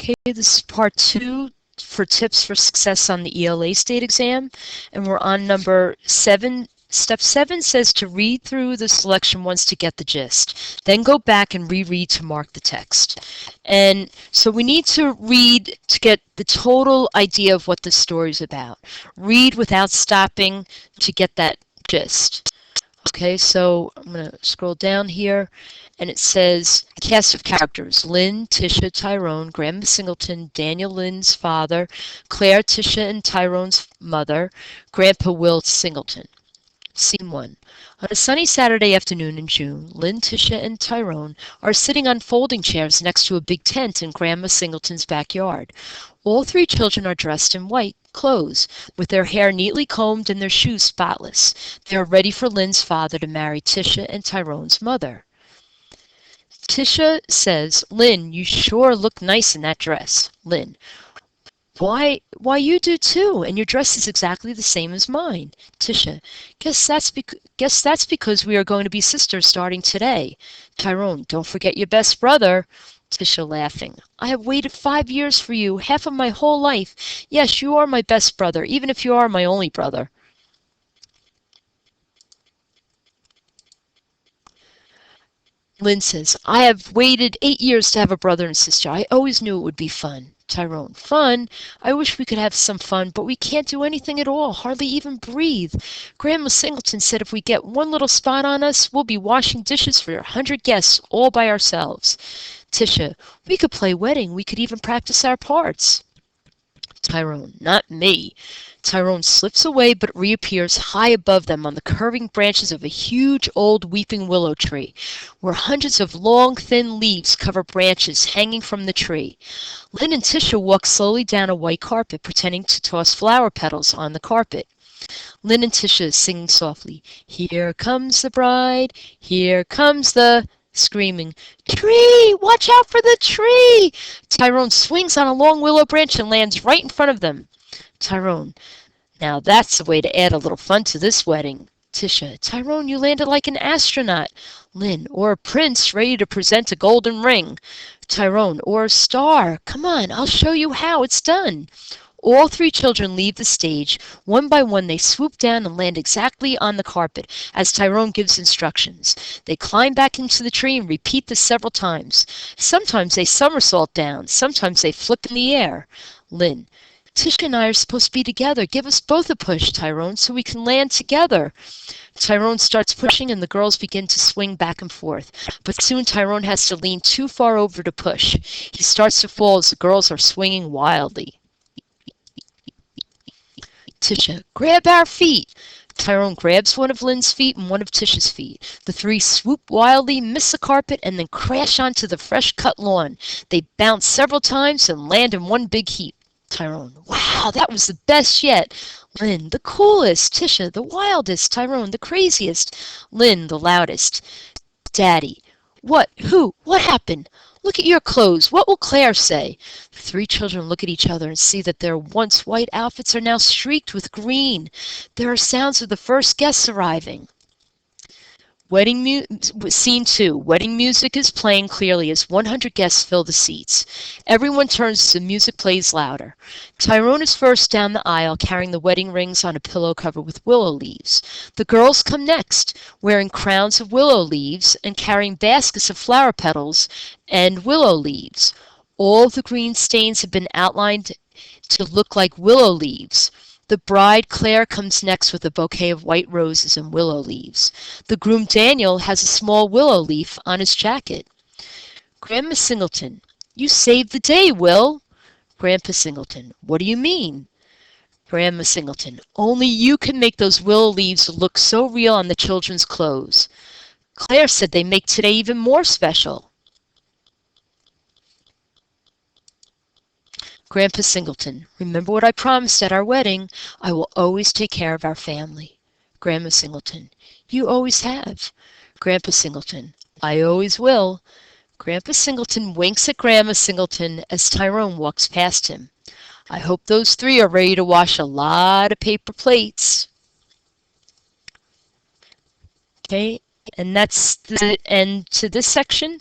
Okay, this is part 2 for tips for success on the ELA state exam, and we're on number 7. Step 7 says to read through the selection once to get the gist, then go back and reread to mark the text. And so we need to read to get the total idea of what the story's about. Read without stopping to get that gist. Okay, so I'm going to scroll down here, and it says cast of characters: Lynn, Tisha, Tyrone, Grandma Singleton, Daniel Lynn's father, Claire, Tisha, and Tyrone's mother, Grandpa Will Singleton. Scene 1. On a sunny Saturday afternoon in June, Lynn, Tisha, and Tyrone are sitting on folding chairs next to a big tent in Grandma Singleton's backyard. All 3 children are dressed in white clothes, with their hair neatly combed and their shoes spotless. They are ready for Lynn's father to marry Tisha and Tyrone's mother. Tisha says, "Lynn, you sure look nice in that dress." Lynn: Why, you do too, and your dress is exactly the same as mine. Tisha: Guess that's because we are going to be sisters starting today. Tyrone: Don't forget your best brother. Tisha, laughing: I have waited 5 years for you, half of my whole life. Yes, you are my best brother, even if you are my only brother. Lynn says, I have waited 8 years to have a brother and sister. I always knew it would be fun. Tyrone: Fun? I wish we could have some fun, but we can't do anything at all, hardly even breathe. Grandma Singleton said if we get one little spot on us, we'll be washing dishes for 100 guests all by ourselves. Tisha: We could play wedding. We could even practice our parts. Tyrone: Not me. Tyrone slips away but reappears high above them on the curving branches of a huge old weeping willow tree, where hundreds of long, thin leaves cover branches hanging from the tree. Lynn and Tisha walk slowly down a white carpet, pretending to toss flower petals on the carpet. Lynn and Tisha singing softly, Here comes the bride, here comes the... Screaming, Tree! Watch out for the tree! Tyrone swings on a long willow branch and lands right in front of them. Tyrone: Now that's the way to add a little fun to this wedding. Tisha: Tyrone, you landed like an astronaut. Lynn: Or a prince ready to present a golden ring. Tyrone: Or a star. Come on, I'll show you how it's done. All 3 children leave the stage. One by one they swoop down and land exactly on the carpet as Tyrone gives instructions. They climb back into the tree and repeat this several times. Sometimes they somersault down, sometimes they flip in the air. Lynn: Tisha and I are supposed to be together. Give us both a push, Tyrone, so we can land together. Tyrone starts pushing and the girls begin to swing back and forth. But soon Tyrone has to lean too far over to push. He starts to fall as the girls are swinging wildly. Tisha: Grab our feet. Tyrone grabs one of Lynn's feet and one of Tisha's feet. The 3 swoop wildly, miss the carpet, and then crash onto the fresh-cut lawn. They bounce several times and land in one big heap. Tyrone: Wow, that was the best yet. Lynn: The coolest. Tisha: The wildest. Tyrone: The craziest. Lynn: The loudest. Daddy: What? Who? What happened? Look at your clothes. What will Claire say? The 3 children look at each other and see that their once white outfits are now streaked with green. There are sounds of the first guests arriving. Scene 2. Wedding music is playing clearly as 100 guests fill the seats. Everyone turns as the music plays louder. Tyrone is first down the aisle, carrying the wedding rings on a pillow covered with willow leaves. The girls come next, wearing crowns of willow leaves and carrying baskets of flower petals and willow leaves. All the green stains have been outlined to look like willow leaves. The bride, Claire, comes next with a bouquet of white roses and willow leaves. The groom, Daniel, has a small willow leaf on his jacket. Grandma Singleton: You saved the day, Will. Grandpa Singleton: What do you mean? Grandma Singleton: Only you can make those willow leaves look so real on the children's clothes. Claire said they make today even more special. Grandpa Singleton: Remember what I promised at our wedding. I will always take care of our family. Grandma Singleton: You always have. Grandpa Singleton: I always will. Grandpa Singleton winks at Grandma Singleton as Tyrone walks past him. I hope those 3 are ready to wash a lot of paper plates. Okay, and that's the end to this section.